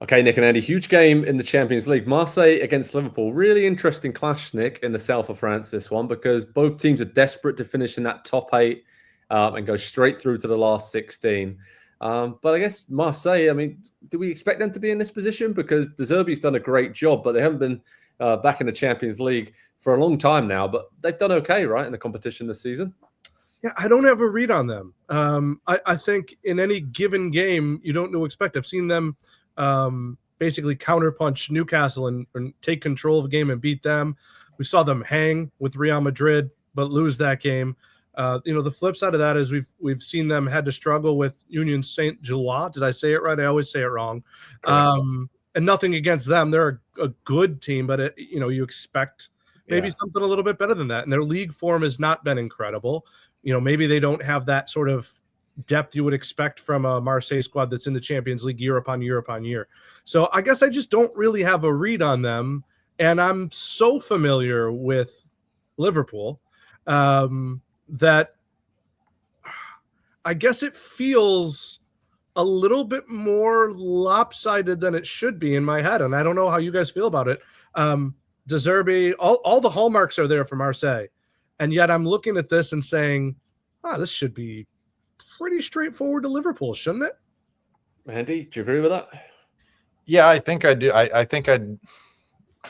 Okay, Nick and Andy, huge game in the Champions League. Marseille against Liverpool. Really interesting clash, Nick, in the south of France, this one, because both teams are desperate to finish in that top 8 and go straight through to the last 16. But I guess Marseille, I mean, do we expect them to be in this position? Because De Zerbi's done a great job, but they haven't been back in the Champions League for a long time now. But they've done okay, right, in the competition this season? Yeah, I don't have a read on them. I think in any given game, you don't know what to expect. I've seen them basically counterpunch Newcastle and take control of the game and beat them. We saw them hang with Real Madrid, but lose that game. The flip side of that is we've seen them had to struggle with Union Saint-Gilloise. Did I say it right? I always say it wrong. And nothing against them. They're a good team, but you expect maybe something a little bit better than that. And their league form has not been incredible. Maybe they don't have that sort of depth you would expect from a Marseille squad that's in the Champions League year upon year upon year. So I guess I just don't really have a read on them. And I'm so familiar with Liverpool that I guess it feels a little bit more lopsided than it should be in my head. And I don't know how you guys feel about it. De Zerbi, all the hallmarks are there for Marseille. And yet I'm looking at this and saying, this should be pretty straightforward to Liverpool, shouldn't it? Andy, do you agree with that? Yeah, I think I do. I think I'd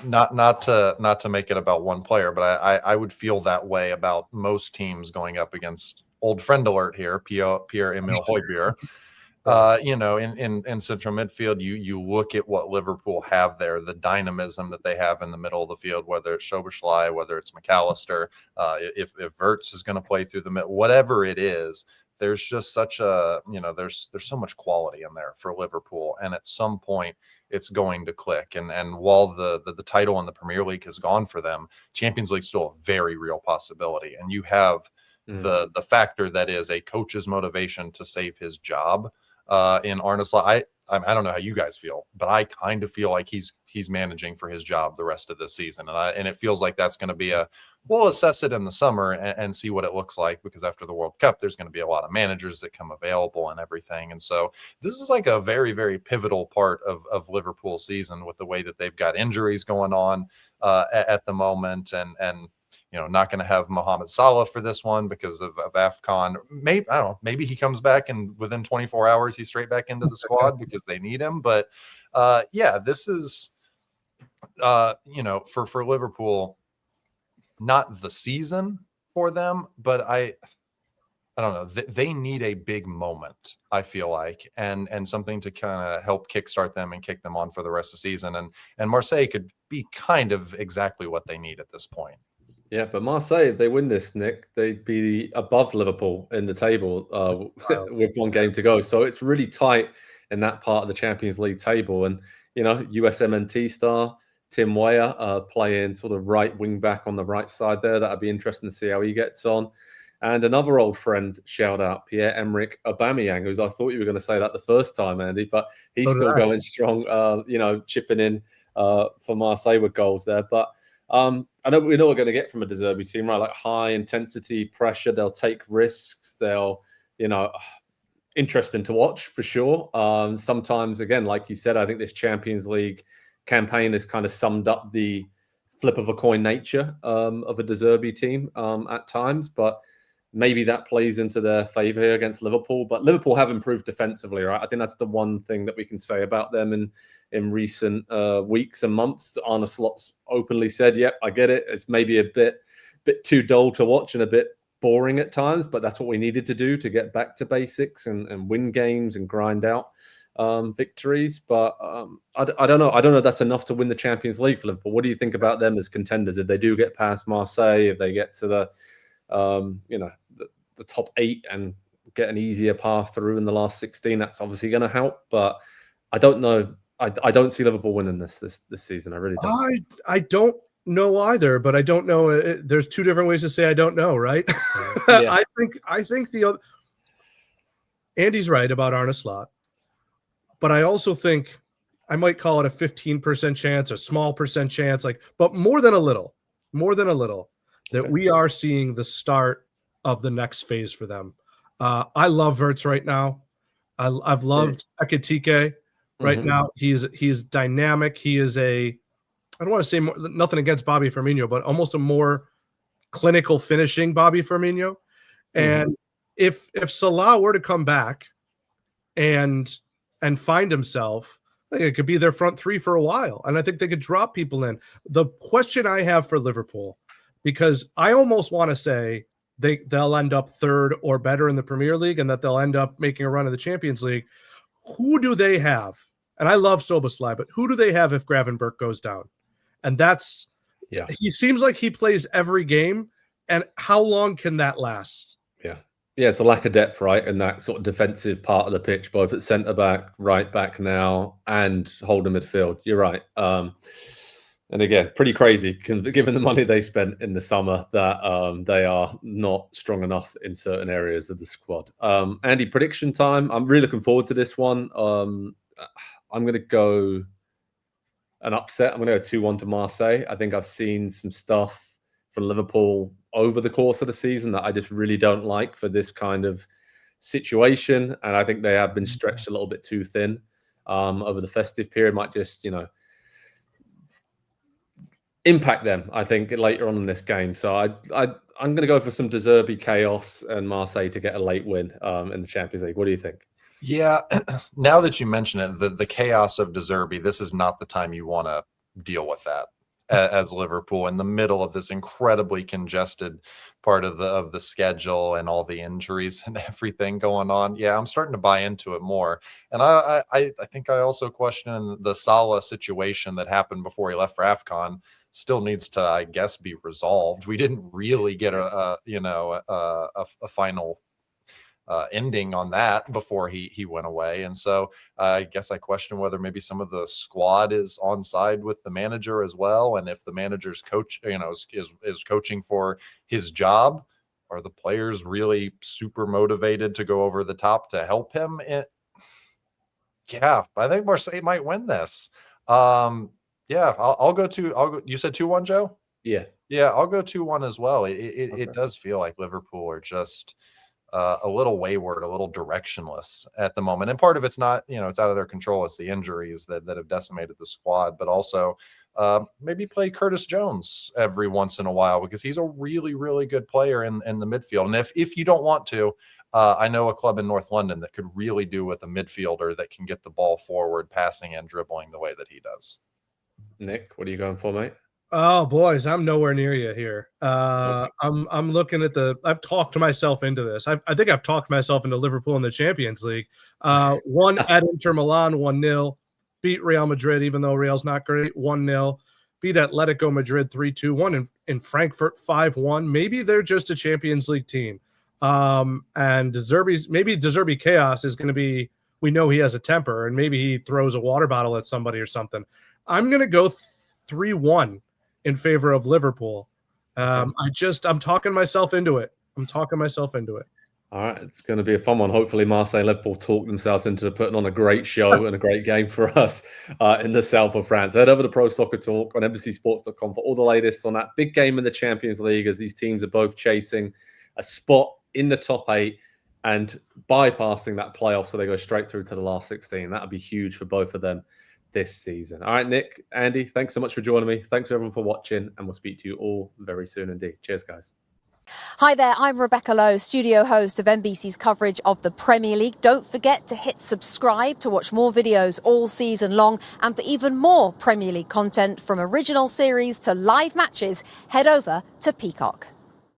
not to make it about one player, but I would feel that way about most teams going up against old friend alert here, Pierre-Emile Højbjerg. In central midfield, you look at what Liverpool have there, the dynamism that they have in the middle of the field, whether it's Szoboszlai, whether it's McAllister, if Wirtz is going to play through the middle, whatever it is, there's just such a, there's so much quality in there for Liverpool. And at some point it's going to click. And while the title in the Premier League has gone for them, Champions League still a very real possibility. And you have the factor that is a coach's motivation to save his job. In Arne Slot, I don't know how you guys feel, but I kind of feel like he's managing for his job the rest of the season, and it feels like that's going to be we'll assess it in the summer and see what it looks like, because after the World Cup, there's going to be a lot of managers that come available and everything, and so this is like a very, very pivotal part of Liverpool's season with the way that they've got injuries going on at the moment, and not going to have Mohamed Salah for this one because of AFCON. Maybe, I don't know, maybe he comes back and within 24 hours, he's straight back into the squad because they need him. But this is, for Liverpool, not the season for them, but I don't know. They need a big moment, I feel like, and something to kind of help kickstart them and kick them on for the rest of the season. And Marseille could be kind of exactly what they need at this point. Yeah, but Marseille, if they win this, Nick, they'd be above Liverpool in the table with one game to go. So it's really tight in that part of the Champions League table. And, USMNT star Tim Weah playing sort of right wing back on the right side there. That'd be interesting to see how he gets on. And another old friend, shout out, Pierre-Emerick Aubameyang, who's I thought you were going to say that the first time, Andy, but he's still going strong, chipping in for Marseille with goals there. But I know we know we're going to get from a De Zerbi team, right? Like high intensity pressure. They'll take risks. They'll, interesting to watch for sure. Sometimes, again, like you said, I think this Champions League campaign has kind of summed up the flip of a coin nature of a De Zerbi team at times, but maybe that plays into their favor here against Liverpool. But Liverpool have improved defensively, right? I think that's the one thing that we can say about them in recent weeks and months. Arne Slot's openly said, yep, I get it. It's maybe a bit too dull to watch and a bit boring at times, but that's what we needed to do to get back to basics and win games and grind out victories. But I don't know. I don't know if that's enough to win the Champions League for Liverpool. What do you think about them as contenders? If they do get past Marseille, if they get to the top 8 and get an easier path through in the last 16, that's obviously going to help. But I don't know. I don't see Liverpool winning this season. I really don't. I don't know either, but I don't know. There's two different ways to say I don't know, right? Yeah. I think Andy's right about Arne Slot, but I also think I might call it a 15% chance, a small percent chance, but more than a little, that we are seeing the start of the next phase for them. I love Wirtz right now. I've loved Ekitike. Right now, he is dynamic. He is I don't want to say nothing against Bobby Firmino, but almost a more clinical finishing Bobby Firmino. And if Salah were to come back and find himself, I think it could be their front three for a while. And I think they could drop people in. The question I have for Liverpool, because I almost want to say they'll end up third or better in the Premier League and that they'll end up making a run in the Champions League. Who do they have? And I love Szoboszlai, but who do they have if Gravenberch goes down? And he seems like he plays every game. And how long can that last? Yeah, it's a lack of depth, right? In that sort of defensive part of the pitch, both at centre back, right back now, and holding midfield. You're right. And again, pretty crazy, given the money they spent in the summer, that they are not strong enough in certain areas of the squad. Andy, prediction time. I'm really looking forward to this one. I'm going to go an upset. I'm going to go 2-1 to Marseille. I think I've seen some stuff from Liverpool over the course of the season that I just really don't like for this kind of situation. And I think they have been stretched a little bit too thin over the festive period. Might just, impact them, I think, later on in this game. So I'm going to go for some De Zerbi chaos and Marseille to get a late win in the Champions League. What do you think? Yeah, now that you mention it, the chaos of De Zerbi, this is not the time you want to deal with that as Liverpool in the middle of this incredibly congested part of the schedule and all the injuries and everything going on. Yeah, I'm starting to buy into it more. And I think I also question the Salah situation that happened before he left for AFCON still needs to, I guess, be resolved. We didn't really get a final ending on that before he went away. And so I guess I question whether maybe some of the squad is on side with the manager as well. And if the manager's coach, is coaching for his job, are the players really super motivated to go over the top to help him? Yeah, I think Marseille might win this. Yeah, I'll go. You said 2-1, Joe? Yeah, I'll go 2-1 as well. It does feel like Liverpool are just a little wayward, a little directionless at the moment. And part of it's not, it's out of their control. It's the injuries that have decimated the squad, but also maybe play Curtis Jones every once in a while because he's a really, really good player in the midfield. And if you don't want to, I know a club in North London that could really do with a midfielder that can get the ball forward, passing and dribbling the way that he does. Nick, what are you going for, mate? Oh, boys, I'm nowhere near you here. Okay. I'm looking at I've talked myself into this. I think I've talked myself into Liverpool in the Champions League. One at Inter Milan, 1-0. Beat Real Madrid, even though Real's not great, 1-0. Beat Atletico Madrid 3-2. Won in Frankfurt 5-1. Maybe they're just a Champions League team. And De Zerbi chaos is going to be, we know he has a temper, and maybe he throws a water bottle at somebody or something. I'm going to go 3-1 in favor of Liverpool. I'm talking myself into it. All right, it's going to be a fun one. Hopefully Marseille and Liverpool talk themselves into putting on a great show and a great game for us in the south of France. Head over to Pro Soccer Talk on NBCSports.com for all the latest on that big game in the Champions League, as these teams are both chasing a spot in the top 8 and bypassing that playoff so they go straight through to the last 16. That would be huge for both of them this season. All right, Nick, Andy, thanks so much for joining me. Thanks everyone for watching, and we'll speak to you all very soon indeed. Cheers, guys. Hi there, I'm Rebecca Lowe, studio host of NBC's coverage of the Premier League. Don't forget to hit subscribe to watch more videos all season long, and for even more Premier League content from original series to live matches, head over to Peacock.